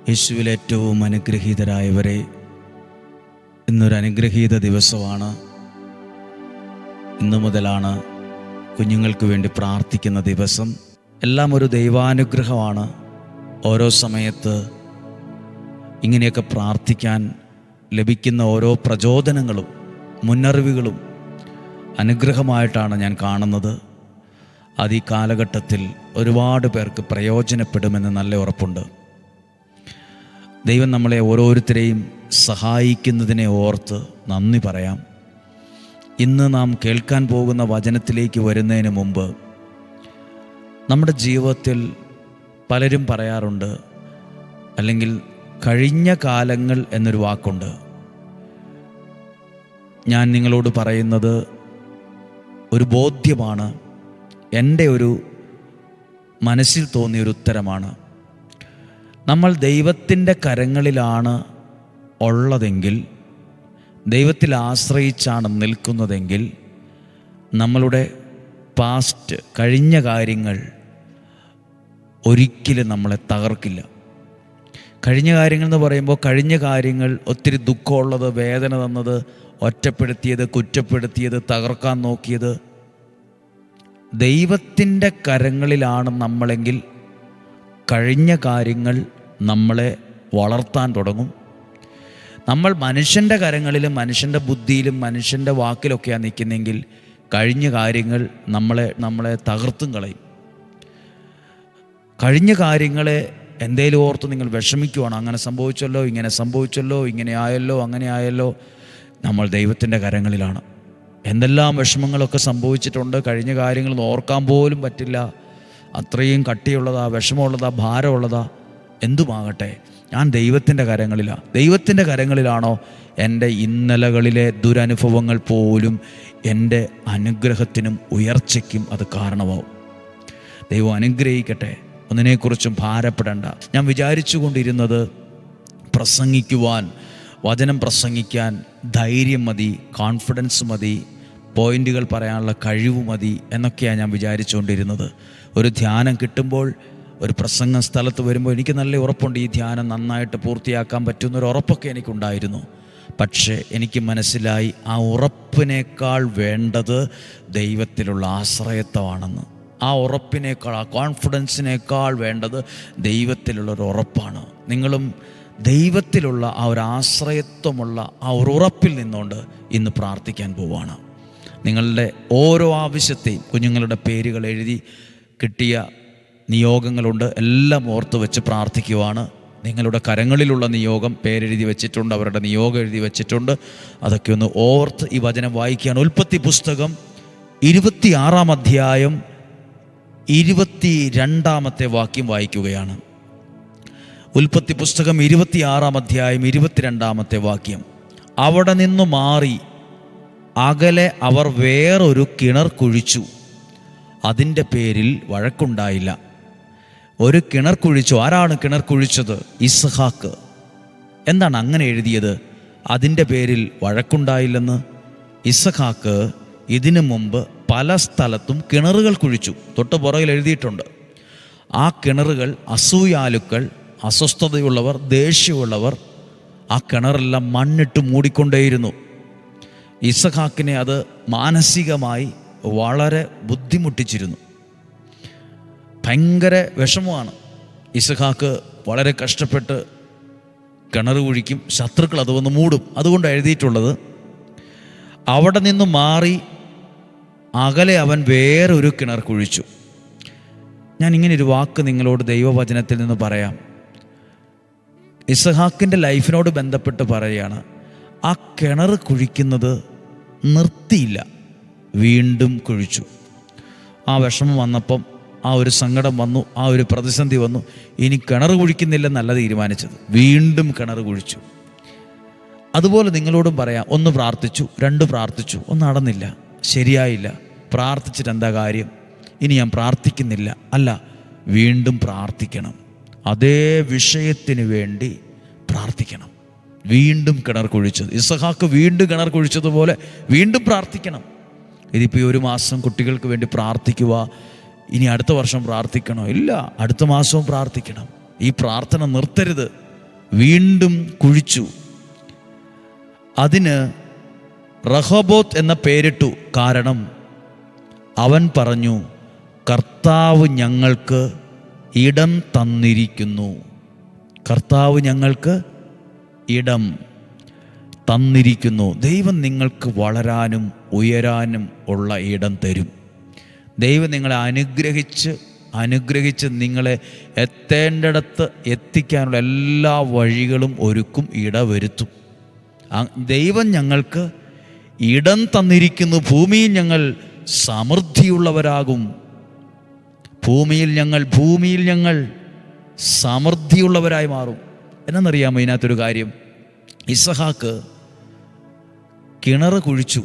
യേശുവിൽ ഏറ്റവും അനുഗ്രഹീതരായവരെ, ഇന്നൊരു അനുഗ്രഹീത ദിവസമാണ്. ഇന്നു മുതലാണ് കുഞ്ഞുങ്ങൾക്ക് വേണ്ടി പ്രാർത്ഥിക്കുന്ന ദിവസം. എല്ലാം ഒരു ദൈവാനുഗ്രഹമാണ്. ഓരോ സമയത്ത് ഇങ്ങനെയൊക്കെ പ്രാർത്ഥിക്കാൻ ലഭിക്കുന്ന ഓരോ പ്രചോദനങ്ങളും മുന്നറിവുകളും അനുഗ്രഹമായിട്ടാണ് ഞാൻ കാണുന്നത്. അത് ഈ കാലഘട്ടത്തിൽ ഒരുപാട് പേർക്ക് പ്രയോജനപ്പെടുമെന്ന് നല്ല ഉറപ്പുണ്ട്. ദൈവം നമ്മളെ ഓരോരുത്തരെയും സഹായിക്കുന്നതിനെ ഓർത്ത് നന്ദി പറയാം. ഇന്ന് നാം കേൾക്കാൻ പോകുന്ന വചനത്തിലേക്ക് വരുന്നതിന് മുമ്പ് നമ്മുടെ ജീവിതത്തിൽ പലരും പറയാറുണ്ട്, അല്ലെങ്കിൽ കഴിഞ്ഞ കാലങ്ങൾ എന്നൊരു വാക്കുണ്ട്. ഞാൻ നിങ്ങളോട് പറയുന്നത് ഒരു ബോധ്യമാണ്, എൻ്റെ ഒരു മനസ്സിൽ തോന്നിയൊരു ഉത്തരമാണ്. നമ്മൾ ദൈവത്തിൻ്റെ കരങ്ങളിലാണ് ഉള്ളതെങ്കിൽ, ദൈവത്തിൽ ആശ്രയിച്ചാണ് നിൽക്കുന്നതെങ്കിൽ, നമ്മളുടെ പാസ്റ്റ് കഴിഞ്ഞ കാര്യങ്ങൾ ഒരിക്കലും നമ്മളെ തകർക്കില്ല. കഴിഞ്ഞ കാര്യങ്ങൾ എന്ന് പറയുമ്പോൾ കഴിഞ്ഞ കാര്യങ്ങൾ ഒത്തിരി ദുഃഖമുള്ളത്, വേദന തന്നത്, ഒറ്റപ്പെടുത്തിയത്, കുറ്റപ്പെടുത്തിയത്, തകർക്കാൻ നോക്കിയത്. ദൈവത്തിൻ്റെ കരങ്ങളിലാണ് നമ്മളെങ്കിൽ കഴിഞ്ഞ കാര്യങ്ങൾ നമ്മളെ വളർത്താൻ തുടങ്ങും. നമ്മൾ മനുഷ്യൻ്റെ കരങ്ങളിലും മനുഷ്യൻ്റെ ബുദ്ധിയിലും മനുഷ്യൻ്റെ വാക്കിലൊക്കെയാണ് നിൽക്കുന്നെങ്കിൽ കഴിഞ്ഞ കാര്യങ്ങൾ നമ്മളെ തകർത്തും കളയും. കഴിഞ്ഞ കാര്യങ്ങളെ എന്തേലും ഓർത്ത് നിങ്ങൾ വിഷമിക്കുവാണ്. അങ്ങനെ സംഭവിച്ചല്ലോ, ഇങ്ങനെ സംഭവിച്ചല്ലോ, ഇങ്ങനെ ആയല്ലോ, അങ്ങനെ ആയല്ലോ. നമ്മൾ ദൈവത്തിൻ്റെ കരങ്ങളിലാണ്. എന്തെല്ലാം വിഷമങ്ങളൊക്കെ സംഭവിച്ചിട്ടുണ്ട്, കഴിഞ്ഞ കാര്യങ്ങൾ ഓർക്കാൻ പോലും പറ്റില്ല. അത്രയും കട്ടിയുള്ളതാ, വിഷമമുള്ളതാ, ഭാരമുള്ളതാ, എന്തുമാകട്ടെ, ഞാൻ ദൈവത്തിൻ്റെ കരങ്ങളിലാണ്. ദൈവത്തിൻ്റെ കരങ്ങളിലാണോ എൻ്റെ ഇന്നലകളിലെ ദുരനുഭവങ്ങൾ പോലും എൻ്റെ അനുഗ്രഹത്തിനും ഉയർച്ചയ്ക്കും അത് കാരണമാവും. ദൈവം അനുഗ്രഹിക്കട്ടെ. ഒന്നിനെക്കുറിച്ചും ഭാരപ്പെടേണ്ട. ഞാൻ വിചാരിച്ചു കൊണ്ടിരുന്നത്, പ്രസംഗിക്കുവാൻ, വചനം പ്രസംഗിക്കാൻ ധൈര്യം മതി, കോൺഫിഡൻസ് മതി, പോയിൻ്റുകൾ പറയാനുള്ള കഴിവ് മതി എന്നൊക്കെയാണ് ഞാൻ വിചാരിച്ചുകൊണ്ടിരുന്നത്. ഒരു ധ്യാനം കിട്ടുമ്പോൾ, ഒരു പ്രസംഗ സ്ഥലത്ത് വരുമ്പോൾ എനിക്ക് നല്ല ഉറപ്പുണ്ട്, ഈ ധ്യാനം നന്നായിട്ട് പൂർത്തിയാക്കാൻ പറ്റുന്നൊരു ഉറപ്പൊക്കെ എനിക്കുണ്ടായിരുന്നു. പക്ഷേ എനിക്ക് മനസ്സിലായി, ആ ഉറപ്പിനേക്കാൾ വേണ്ടത് ദൈവത്തിലുള്ള ആശ്രയത്വമാണെന്ന്. ആ ഉറപ്പിനേക്കാൾ, ആ കോൺഫിഡൻസിനേക്കാൾ വേണ്ടത് ദൈവത്തിലുള്ളൊരു ഉറപ്പാണ്. നിങ്ങളും ദൈവത്തിലുള്ള ആ ഒരു ആശ്രയത്വമുള്ള ആ ഒരു ഉറപ്പിൽ നിന്നുകൊണ്ട് ഇന്ന് പ്രാർത്ഥിക്കാൻ പോവുകയാണ്. നിങ്ങളുടെ ഓരോ ആവശ്യത്തെയും, കുഞ്ഞുങ്ങളുടെ പേരുകൾ എഴുതി കിട്ടിയ നിയോഗങ്ങളുണ്ട്, എല്ലാം ഓർത്ത് വെച്ച് പ്രാർത്ഥിക്കുവാണ്. നിങ്ങളുടെ കരങ്ങളിലുള്ള നിയോഗം പേരെഴുതി വെച്ചിട്ടുണ്ട്, അവരുടെ നിയോഗം എഴുതി വെച്ചിട്ടുണ്ട്. അതൊക്കെ ഒന്ന് ഓർത്ത് ഈ വചനം വായിക്കുകയാണ്. ഉൽപ്പത്തി പുസ്തകം 26-ാം അധ്യായം 22-ാമത്തെ വാക്യം വായിക്കുകയാണ്. ഉൽപ്പത്തി പുസ്തകം 26-ാം അധ്യായം 22-ാമത്തെ വാക്യം. അവിടെ നിന്നു മാറി അകലെ അവർ വേറൊരു കിണർ കുഴിച്ചു, അതിൻ്റെ പേരിൽ വഴക്കുണ്ടായില്ല. ഒരു കിണർ കുഴിച്ചു. ആരാണ് കിണർ കുഴിച്ചത്? ഇസ്ഹാക്ക്. എന്താണ് അങ്ങനെ എഴുതിയത്? അതിൻ്റെ പേരിൽ വഴക്കുണ്ടായില്ലെന്ന്. ഇസ്ഹാക്ക് ഇതിനു മുമ്പ് പല സ്ഥലത്തും കിണറുകൾ കുഴിച്ചു. തൊട്ട് പുറകിൽ എഴുതിയിട്ടുണ്ട്. ആ കിണറുകൾ അസൂയാലുക്കൾ, അസ്വസ്ഥതയുള്ളവർ, ദേഷ്യമുള്ളവർ ആ കിണറെല്ലാം മണ്ണിട്ട് മൂടിക്കൊണ്ടേയിരുന്നു. ഇസ്ഹാക്കിനെ അത് മാനസികമായി വളരെ ബുദ്ധിമുട്ടിച്ചിരുന്നു. ഭയങ്കര വിഷമമാണ്. ഇസ്ഹാക്ക് വളരെ കഷ്ടപ്പെട്ട് കിണർ കുഴിക്കും, ശത്രുക്കൾ അത് വന്ന് മൂടും. അതുകൊണ്ട് എഴുതിയിട്ടുള്ളത്, അവിടെ നിന്ന് മാറി അകലെ അവൻ വേറൊരു കിണർ കുഴിച്ചു. ഞാൻ ഇങ്ങനൊരു വാക്ക് നിങ്ങളോട് ദൈവവചനത്തിൽ നിന്ന് പറയാം. ഇസ്ഹാക്കിൻ്റെ ലൈഫിനോട് ബന്ധപ്പെട്ട് പറയുകയാണ്. ആ കിണർ കുഴിക്കുന്നത് നിർത്തിയില്ല, വീണ്ടും കുഴിച്ചു. ആ വിഷമം വന്നപ്പം, ആ ഒരു സങ്കടം വന്നു, ആ ഒരു പ്രതിസന്ധി വന്നു. ഇനി കിണർ കുഴിക്കുന്നില്ലെന്നല്ല തീരുമാനിച്ചത്, വീണ്ടും കിണർ കുഴിച്ചു. അതുപോലെ നിങ്ങളോടും പറയാം, ഒന്ന് പ്രാർത്ഥിച്ചു, രണ്ട് പ്രാർത്ഥിച്ചു, ഒന്നും നടന്നില്ല, ശരിയായില്ല. പ്രാർത്ഥിച്ചിട്ട് എന്താ കാര്യം? ഇനി ഞാൻ പ്രാർത്ഥിക്കുന്നില്ല, അല്ല, വീണ്ടും പ്രാർത്ഥിക്കണം. അതേ വിഷയത്തിന് വേണ്ടി പ്രാർത്ഥിക്കണം. വീണ്ടും കിണർ കുഴിച്ചത്, ഇസ്ഹാക്ക് വീണ്ടും കിണർ കുഴിച്ചതുപോലെ വീണ്ടും പ്രാർത്ഥിക്കണം. ഇതിപ്പോൾ ഈ 1 മാസം കുട്ടികൾക്ക് വേണ്ടി പ്രാർത്ഥിക്കുക, ഇനി അടുത്ത വർഷം പ്രാർത്ഥിക്കണോ? ഇല്ല, അടുത്ത മാസവും പ്രാർത്ഥിക്കണം. ഈ പ്രാർത്ഥന നിർത്തരുത്. വീണ്ടും കുഴിച്ചു. അതിന് റഹോബോത്ത് എന്ന പേരിട്ടു. കാരണം അവൻ പറഞ്ഞു, കർത്താവ് ഞങ്ങൾക്ക് ഇടം തന്നിരിക്കുന്നു. കർത്താവ് ഞങ്ങൾക്ക് ഇടം തന്നിരിക്കുന്നു. ദൈവം നിങ്ങൾക്ക് വളരാനും ഉയരാനും ഉള്ള ഇടം തരും. ദൈവം നിങ്ങളെ അനുഗ്രഹിച്ച് നിങ്ങളെ എത്തേണ്ടിടത്ത് എത്തിക്കാനുള്ള എല്ലാ വഴികളും ഒരുക്കും, ഇടവരുത്തും. ദൈവം ഞങ്ങൾക്ക് ഇടം തന്നിരിക്കുന്നു. ഭൂമിയിൽ ഞങ്ങൾ സമൃദ്ധിയുള്ളവരാകും. ഭൂമിയിൽ ഞങ്ങൾ സമൃദ്ധിയുള്ളവരായി മാറും. എന്നറിയാമോ ഇതിനകത്തൊരു കാര്യം? ഇസഹാക്ക് കിണർ കുഴിച്ചു.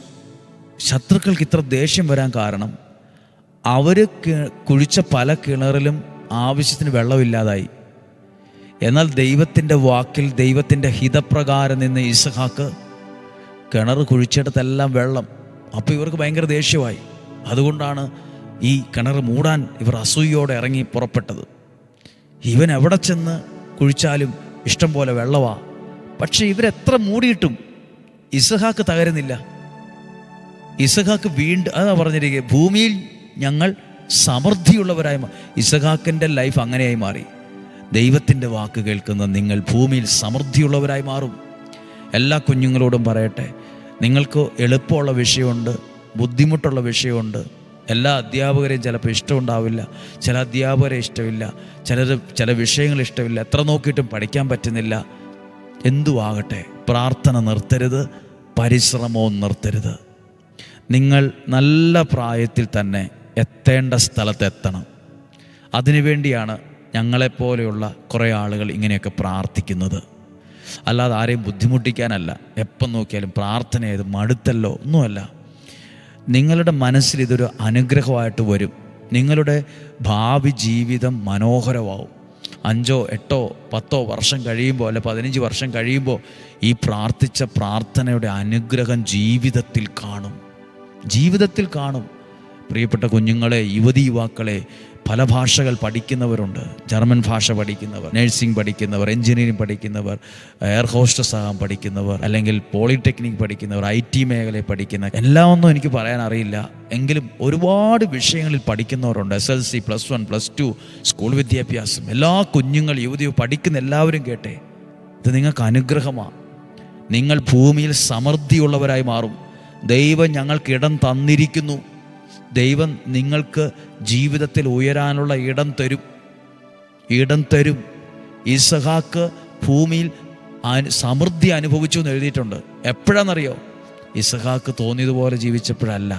ശത്രുക്കൾക്ക് ഇത്ര ദേഷ്യം വരാൻ കാരണം അവർ കുഴിച്ച പല കിണറിലും ആവശ്യത്തിന് വെള്ളമില്ലാതായി. എന്നാൽ ദൈവത്തിൻ്റെ വാക്കിൽ, ദൈവത്തിൻ്റെ ഹിതപ്രകാരം നിന്ന് ഇസഹാക്ക് കിണർ കുഴിച്ചിടത്തെല്ലാം വെള്ളം. അപ്പോൾ ഇവർക്ക് ഭയങ്കര ദേഷ്യമായി. അതുകൊണ്ടാണ് ഈ കിണർ മൂടാൻ ഇവർ അസൂയോടെ ഇറങ്ങി പുറപ്പെട്ടത്. ഇവൻ എവിടെ ചെന്ന് കുഴിച്ചാലും ഇഷ്ടം പോലെ വെള്ളമാ. പക്ഷെ ഇവരെത്ര മൂടിയിട്ടും ഇസഹാക്ക് തകരുന്നില്ല. ഇസഹാക്ക് വീണ്ടും അതാ പറഞ്ഞിരിക്കുക, ഭൂമിയിൽ ഞങ്ങൾ സമൃദ്ധിയുള്ളവരായി. ഇസഹാക്കിൻ്റെ ലൈഫ് അങ്ങനെയായി മാറി. ദൈവത്തിൻ്റെ വാക്ക് കേൾക്കുന്ന നിങ്ങൾ ഭൂമിയിൽ സമൃദ്ധിയുള്ളവരായി മാറും. എല്ലാ കുഞ്ഞുങ്ങളോടും പറയട്ടെ, നിങ്ങൾക്ക് എളുപ്പമുള്ള വിഷയമുണ്ട്, ബുദ്ധിമുട്ടുള്ള വിഷയമുണ്ട്. എല്ലാ അധ്യാപകരെയും ചിലപ്പോൾ ഇഷ്ടമുണ്ടാവില്ല, ചില അധ്യാപകരെ ഇഷ്ടമില്ല, ചില വിഷയങ്ങൾ ഇഷ്ടമില്ല, എത്ര നോക്കിയിട്ടും പഠിക്കാൻ പറ്റുന്നില്ല. എന്തുവാകട്ടെ, പ്രാർത്ഥന നിർത്തരുത്, പരിശ്രമവും നിർത്തരുത്. നിങ്ങൾ നല്ല പ്രായത്തിൽ തന്നെ എത്തേണ്ട സ്ഥലത്തെത്തണം. അതിനുവേണ്ടിയാണ് ഞങ്ങളെപ്പോലെയുള്ള കുറേ ആളുകൾ ഇങ്ങനെയൊക്കെ പ്രാർത്ഥിക്കുന്നത്. അല്ലാതെ ആരെയും ബുദ്ധിമുട്ടിക്കാനല്ല. എപ്പം നോക്കിയാലും പ്രാർത്ഥന ചെയ്ത് മടുത്തല്ലോ ഒന്നുമല്ല. നിങ്ങളുടെ മനസ്സിൽ ഇതൊരു അനുഗ്രഹമായിട്ട് വരും. നിങ്ങളുടെ ഭാവി ജീവിതം മനോഹരമാവും. 5, 8, 10 വർഷം കഴിയുമ്പോൾ, അല്ലെ 15 വർഷം കഴിയുമ്പോൾ ഈ പ്രാർത്ഥിച്ച പ്രാർത്ഥനയുടെ അനുഗ്രഹം ജീവിതത്തിൽ കാണും. പ്രിയപ്പെട്ട കുഞ്ഞുങ്ങളെ, യുവതീ-യുവാക്കളെ, പല ഭാഷകൾ പഠിക്കുന്നവരുണ്ട്. ജർമ്മൻ ഭാഷ പഠിക്കുന്നവർ, നഴ്സിംഗ് പഠിക്കുന്നവർ, എൻജിനീയറിംഗ് പഠിക്കുന്നവർ, എയർ ഹോസ്റ്റസ് ആകാൻ പഠിക്കുന്നവർ, അല്ലെങ്കിൽ പോളിടെക്നിക് പഠിക്കുന്നവർ, IT മേഖലയിൽ പഠിക്കുന്ന, എല്ലാം ഒന്നും എനിക്ക് പറയാൻ അറിയില്ല. എങ്കിലും ഒരുപാട് വിഷയങ്ങളിൽ പഠിക്കുന്നവരുണ്ട്. SLC, +1, +2, സ്കൂൾ വിദ്യാഭ്യാസം. എല്ലാ കുഞ്ഞുങ്ങൾ, യുവതിയോ പഠിക്കുന്ന എല്ലാവരും കേട്ടെ, ഇത് നിങ്ങൾക്ക് അനുഗ്രഹമാണ്. നിങ്ങൾ ഭൂമിയിൽ സമൃദ്ധിയുള്ളവരായി മാറും. ദൈവം ഞങ്ങൾക്ക് ഇടം തന്നിരിക്കുന്നു. ദൈവം നിങ്ങൾക്ക് ജീവിതത്തിൽ ഉയരാനുള്ള ഇടം തരും. ഇസഹാക്ക് ഭൂമിയിൽ സമൃദ്ധി അനുഭവിച്ചു എന്ന് എഴുതിയിട്ടുണ്ട്. എപ്പോഴാണെന്നറിയോ? ഇസഹാക്ക് തോന്നിയതുപോലെ ജീവിച്ചപ്പോഴല്ല.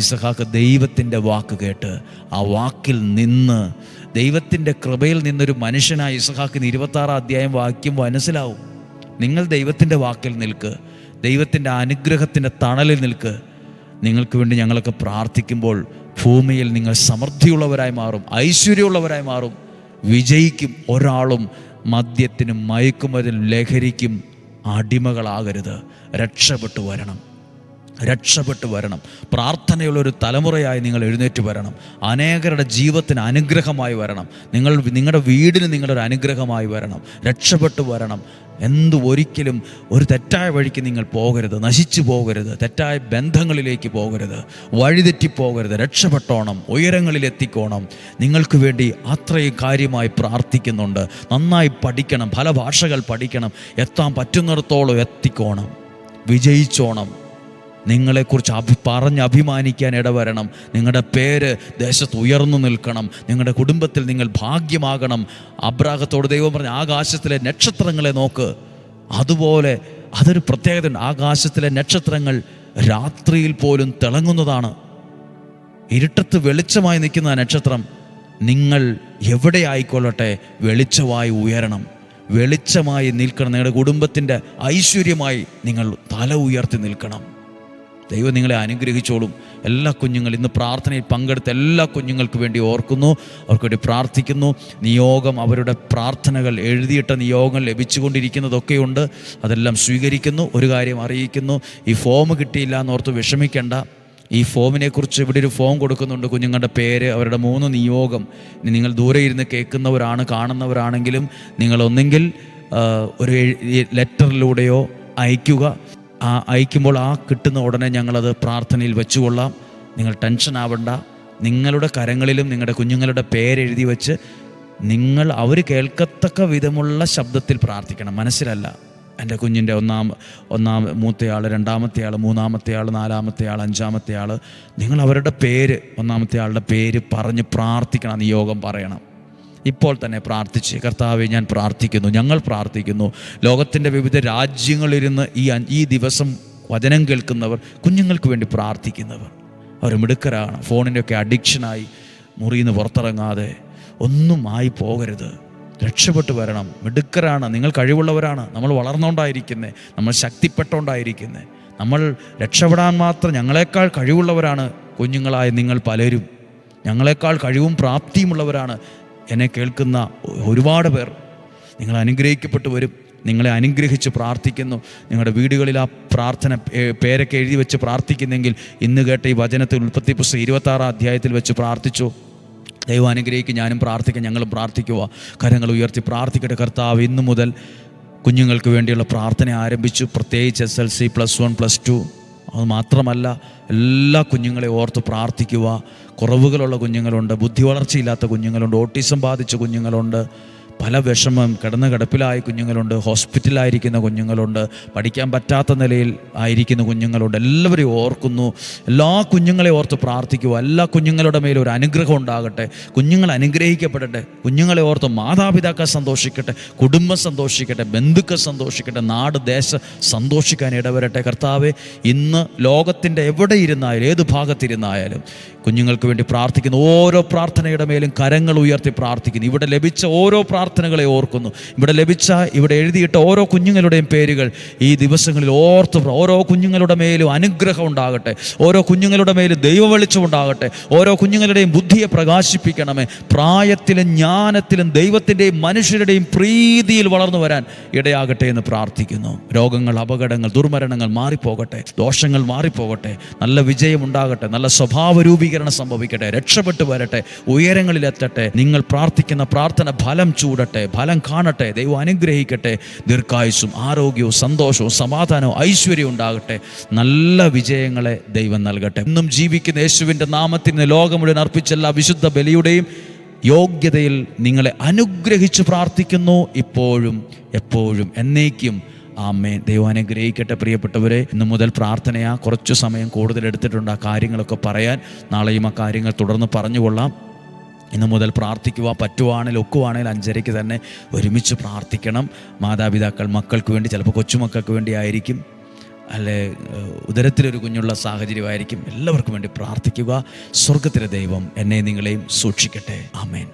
ഇസഹാക്ക് ദൈവത്തിൻ്റെ വാക്ക് കേട്ട് ആ വാക്കിൽ നിന്ന്, ദൈവത്തിൻ്റെ കൃപയിൽ നിന്നൊരു മനുഷ്യനായ ഇസഹാക്കിന് 26 അധ്യായം വാക്യം മനസ്സിലാവും. നിങ്ങൾ ദൈവത്തിൻ്റെ വാക്കിൽ നിൽക്ക്, ദൈവത്തിൻ്റെ അനുഗ്രഹത്തിൻ്റെ തണലിൽ നിൽക്ക്. നിങ്ങൾക്ക് വേണ്ടി ഞങ്ങളൊക്കെ പ്രാർത്ഥിക്കുമ്പോൾ ഭൂമിയിൽ നിങ്ങൾ സമൃദ്ധിയുള്ളവരായി മാറും, ഐശ്വര്യമുള്ളവരായി മാറും, വിജയിക്കും. ഒരാളും മദ്യത്തിനും മയക്കുമരുന്നിനും ലഹരിക്കും അടിമകളാകരുത്. രക്ഷപ്പെട്ടു വരണം. പ്രാർത്ഥനയുള്ളൊരു തലമുറയായി നിങ്ങൾ എഴുന്നേറ്റ് വരണം. അനേകരുടെ ജീവിതത്തിന് അനുഗ്രഹമായി വരണം. നിങ്ങളുടെ വീടിന് നിങ്ങളൊരു അനുഗ്രഹമായി വരണം. രക്ഷപ്പെട്ടു വരണം. ഒരിക്കലും ഒരു തെറ്റായ വഴിക്ക് നിങ്ങൾ പോകരുത്, നശിച്ചു പോകരുത്, തെറ്റായ ബന്ധങ്ങളിലേക്ക് പോകരുത്, വഴിതെറ്റിപ്പോകരുത്. രക്ഷപ്പെട്ടോണം, ഉയരങ്ങളിലെത്തിക്കോണം. നിങ്ങൾക്ക് വേണ്ടി അത്രയും കാര്യമായി പ്രാർത്ഥിക്കുന്നുണ്ട്. നന്നായി പഠിക്കണം, പല ഭാഷകൾ പഠിക്കണം, എത്താൻ പറ്റുന്നിടത്തോളം എത്തിക്കോണം, വിജയിച്ചോണം. നിങ്ങളെക്കുറിച്ച് പറഞ്ഞ് അഭിമാനിക്കാൻ ഇടവരണം. നിങ്ങളുടെ പേര് ദേശത്ത് ഉയർന്നു നിൽക്കണം. നിങ്ങളുടെ കുടുംബത്തിൽ നിങ്ങൾ ഭാഗ്യമാകണം. അബ്രാഹത്തോട് ദൈവം പറഞ്ഞ, ആകാശത്തിലെ നക്ഷത്രങ്ങളെ നോക്ക്. അതുപോലെ അതൊരു പ്രത്യേകത. ആകാശത്തിലെ നക്ഷത്രങ്ങൾ രാത്രിയിൽ പോലും തിളങ്ങുന്നതാണ്. ഇരുട്ടത്ത് വെളിച്ചമായി നിൽക്കുന്ന നക്ഷത്രം. നിങ്ങൾ എവിടെ ആയിക്കൊള്ളട്ടെ, വെളിച്ചമായി ഉയരണം, വെളിച്ചമായി നിൽക്കണം. നിങ്ങളുടെ കുടുംബത്തിൻ്റെ ഐശ്വര്യമായി നിങ്ങൾ തല ഉയർത്തി നിൽക്കണം. ദൈവം നിങ്ങളെ അനുഗ്രഹിച്ചോളും. എല്ലാ കുഞ്ഞുങ്ങളും, ഇന്ന് പ്രാർത്ഥനയിൽ പങ്കെടുത്ത എല്ലാ കുഞ്ഞുങ്ങൾക്ക് വേണ്ടി ഓർക്കുന്നു, അവർക്ക് വേണ്ടി പ്രാർത്ഥിക്കുന്നു. നിയോഗം, അവരുടെ പ്രാർത്ഥനകൾ, എഴുതിയിട്ട നിയോഗങ്ങൾ ലഭിച്ചുകൊണ്ടിരിക്കുന്നതൊക്കെയുണ്ട്. അതെല്ലാം സ്വീകരിക്കുന്നു. ഒരു കാര്യം അറിയിക്കുന്നു, ഈ ഫോം കിട്ടിയില്ല എന്നോർത്ത് വിഷമിക്കേണ്ട. ഈ ഫോമിനെക്കുറിച്ച് ഇവിടെ ഒരു ഫോം കൊടുക്കുന്നുണ്ട്. കുഞ്ഞുങ്ങളുടെ പേര്, അവരുടെ 3 നിയോഗം. നിങ്ങൾ ദൂരെ ഇരുന്ന് കേൾക്കുന്നവരാണ്, കാണുന്നവരാണെങ്കിലും നിങ്ങളൊന്നെങ്കിൽ ഒരു ലെറ്ററിലൂടെയോ അയയ്ക്കുക. അയക്കുമ്പോൾ കിട്ടുന്ന ഉടനെ ഞങ്ങളത് പ്രാർത്ഥനയിൽ വെച്ചുകൊള്ളാം. നിങ്ങൾ ടെൻഷൻ ആവണ്ട. നിങ്ങളുടെ കരങ്ങളിലും നിങ്ങളുടെ കുഞ്ഞുങ്ങളുടെ പേരെഴുതി വെച്ച് അവർ കേൾക്കത്തക്ക വിധമുള്ള ശബ്ദത്തിൽ പ്രാർത്ഥിക്കണം, മനസ്സിലല്ല. എൻ്റെ കുഞ്ഞിൻ്റെ മൂത്തയാൾ, രണ്ടാമത്തെ ആൾ, മൂന്നാമത്തെ ആൾ, നാലാമത്തെ ആൾ, അഞ്ചാമത്തെ ആൾ, നിങ്ങൾ അവരുടെ പേര്, ഒന്നാമത്തെ ആളുടെ പേര് പറഞ്ഞ് പ്രാർത്ഥിക്കണം, നിയോഗം പറയണം. ഇപ്പോൾ തന്നെ പ്രാർത്ഥിച്ച്, കർത്താവേ ഞാൻ പ്രാർത്ഥിക്കുന്നു, ഞങ്ങൾ പ്രാർത്ഥിക്കുന്നു. ലോകത്തിൻ്റെ വിവിധ രാജ്യങ്ങളിലിരുന്ന് ഈ ദിവസം വചനം കേൾക്കുന്നവർ, കുഞ്ഞുങ്ങൾക്ക് വേണ്ടി പ്രാർത്ഥിക്കുന്നവർ, അവർ മിടുക്കരാണ്. ഫോണിൻ്റെയൊക്കെ അഡിക്ഷനായി മുറിയിൽ നിന്ന് പുറത്തിറങ്ങാതെ ഒന്നും ആയി പോകരുത്. രക്ഷപ്പെട്ടു വരണം. മിടുക്കരാണ്, നിങ്ങൾ കഴിവുള്ളവരാണ്. നമ്മൾ വളർന്നുകൊണ്ടായിരിക്കുന്നത്, നമ്മൾ ശക്തിപ്പെട്ടുകൊണ്ടായിരിക്കുന്നത്. നമ്മൾ രക്ഷപ്പെടാൻ മാത്രം ഞങ്ങളെക്കാൾ കഴിവുള്ളവരാണ് കുഞ്ഞുങ്ങളായ നിങ്ങൾ പലരും. ഞങ്ങളെക്കാൾ കഴിവും പ്രാപ്തിയുമുള്ളവരാണ് എന്നെ കേൾക്കുന്ന ഒരുപാട് പേർ. നിങ്ങൾ അനുഗ്രഹിക്കപ്പെട്ടു വരും. നിങ്ങളെ അനുഗ്രഹിച്ച് പ്രാർത്ഥിക്കുന്നു. നിങ്ങളുടെ വീടുകളിൽ ആ പ്രാർത്ഥന പേരൊക്കെ എഴുതി വെച്ച് പ്രാർത്ഥിക്കുന്നെങ്കിൽ ഇന്ന് കേട്ട ഈ വചനത്തിൽ ഉൽപ്പത്തി പുസ്തകം 26 അധ്യായത്തിൽ വെച്ച് പ്രാർത്ഥിച്ചു. ദൈവം അനുഗ്രഹിക്കും. ഞാനും പ്രാർത്ഥിക്കാം, ഞങ്ങളും പ്രാർത്ഥിക്കുക. കരങ്ങൾ ഉയർത്തി പ്രാർത്ഥിക്കട്ടെ. കർത്താവ്, ഇന്നു മുതൽ കുഞ്ഞുങ്ങൾക്ക് വേണ്ടിയുള്ള പ്രാർത്ഥന ആരംഭിച്ചു. പ്രത്യേകിച്ച് SLC +1 +2 അത് മാത്രമല്ല, എല്ലാ കുഞ്ഞുങ്ങളെ ഓർത്ത് പ്രാർത്ഥിക്കുക. കുറവുകളുള്ള കുഞ്ഞുങ്ങളുണ്ട്, ബുദ്ധി വളർച്ചയില്ലാത്ത കുഞ്ഞുങ്ങളുണ്ട്, ഓട്ടിസം ബാധിച്ച കുഞ്ഞുങ്ങളുണ്ട്, പല വിഷമം കിടപ്പിലായ കുഞ്ഞുങ്ങളുണ്ട്, ഹോസ്പിറ്റലായിരിക്കുന്ന കുഞ്ഞുങ്ങളുണ്ട്, പഠിക്കാൻ പറ്റാത്ത നിലയിൽ ആയിരിക്കുന്ന കുഞ്ഞുങ്ങളുണ്ട്. എല്ലാവരെയും ഓർക്കുന്നു. എല്ലാ കുഞ്ഞുങ്ങളെ ഓർത്ത് പ്രാർത്ഥിക്കുക. എല്ലാ കുഞ്ഞുങ്ങളുടെ മേലും ഒരു അനുഗ്രഹം ഉണ്ടാകട്ടെ. കുഞ്ഞുങ്ങൾ അനുഗ്രഹിക്കപ്പെടട്ടെ. കുഞ്ഞുങ്ങളെ ഓർത്ത് മാതാപിതാക്കൾ സന്തോഷിക്കട്ടെ, കുടുംബം സന്തോഷിക്കട്ടെ, ബന്ധുക്കൾ സന്തോഷിക്കട്ടെ, നാട് ദേശം സന്തോഷിക്കാൻ ഇടവരട്ടെ. കർത്താവെ, ഇന്ന് ലോകത്തിൻ്റെ എവിടെ ഇരുന്നായാലും, ഏത് ഭാഗത്തിരുന്നായാലും കുഞ്ഞുങ്ങൾക്ക് വേണ്ടി പ്രാർത്ഥിക്കുന്നു. ഓരോ പ്രാർത്ഥനയുടെ മേലും കരങ്ങൾ ഉയർത്തി പ്രാർത്ഥിക്കുന്നു. ഇവിടെ ലഭിച്ച ഓരോ പ്രാർത്ഥനകളെ ഓർക്കുന്നു. ഇവിടെ എഴുതിയിട്ട ഓരോ കുഞ്ഞുങ്ങളുടെയും പേരുകൾ ഈ ദിവസങ്ങളിൽ ഓർത്ത്, ഓരോ കുഞ്ഞുങ്ങളുടെ മേലും അനുഗ്രഹം ഉണ്ടാകട്ടെ. ഓരോ കുഞ്ഞുങ്ങളുടെ മേലും ദൈവവെളിച്ചം ഉണ്ടാകട്ടെ. ഓരോ കുഞ്ഞുങ്ങളുടെയും ബുദ്ധിയെ പ്രകാശിപ്പിക്കണമേ. പ്രായത്തിലും ജ്ഞാനത്തിലും ദൈവത്തിൻ്റെയും മനുഷ്യരുടെയും പ്രീതിയിൽ വളർന്നു വരാൻ ഇടയാകട്ടെ എന്ന് പ്രാർത്ഥിക്കുന്നു. രോഗങ്ങൾ, അപകടങ്ങൾ, ദുർമരണങ്ങൾ മാറിപ്പോകട്ടെ. ദോഷങ്ങൾ മാറിപ്പോകട്ടെ. നല്ല വിജയം ഉണ്ടാകട്ടെ. നല്ല സ്വഭാവ രൂപീകരണം സംഭവിക്കട്ടെ. രക്ഷപ്പെട്ടു വരട്ടെ. ഉയരങ്ങളിലെത്തട്ടെ. നിങ്ങൾ പ്രാർത്ഥിക്കുന്ന പ്രാർത്ഥന ഫലം ചൂടട്ടെ, ഫലം കാണട്ടെ. ദൈവം അനുഗ്രഹിക്കട്ടെ. ദീർഘായുസ്സും ആരോഗ്യവും സന്തോഷവും സമാധാനവും ഐശ്വര്യവും ഉണ്ടാകട്ടെ. നല്ല വിജയങ്ങളെ ദൈവം നൽകട്ടെ. ഇന്നും ജീവിക്കുന്ന യേശുവിൻ്റെ നാമത്തിന് ലോകം മുഴുവൻ അർപ്പിച്ച എല്ലാ വിശുദ്ധ ബലിയുടെയും യോഗ്യതയിൽ നിങ്ങളെ അനുഗ്രഹിച്ച് പ്രാർത്ഥിക്കുന്നു, ഇപ്പോഴും എപ്പോഴും എന്നേക്കും. ആമേൻ. ദൈവം അനുഗ്രഹിക്കട്ടെ. പ്രിയപ്പെട്ടവരെ, ഇന്നു മുതൽ പ്രാർത്ഥനയാ. കുറച്ചു സമയം കൂടുതൽ എടുത്തിട്ടുണ്ട് ആ കാര്യങ്ങളൊക്കെ പറയാൻ. നാളെയും ആ കാര്യങ്ങൾ തുടർന്ന് പറഞ്ഞുകൊള്ളാം. ഇന്നു മുതൽ പ്രാർത്ഥിക്കുക. പറ്റുവാണെങ്കിൽ ഒക്കുവാണെങ്കിൽ 5:30 തന്നെ ഒരുമിച്ച് പ്രാർത്ഥിക്കണം. മാതാപിതാക്കൾ മക്കൾക്ക് വേണ്ടി, ചിലപ്പോൾ കൊച്ചുമക്കൾക്ക് വേണ്ടി ആയിരിക്കും, അല്ലെ ഉദരത്തിലൊരു കുഞ്ഞുള്ള സാഹചര്യമായിരിക്കും. എല്ലാവർക്കും വേണ്ടി പ്രാർത്ഥിക്കുക. സ്വർഗത്തിലെ ദൈവം എന്നെ നിങ്ങളെയും സൂക്ഷിക്കട്ടെ. ആമേൻ.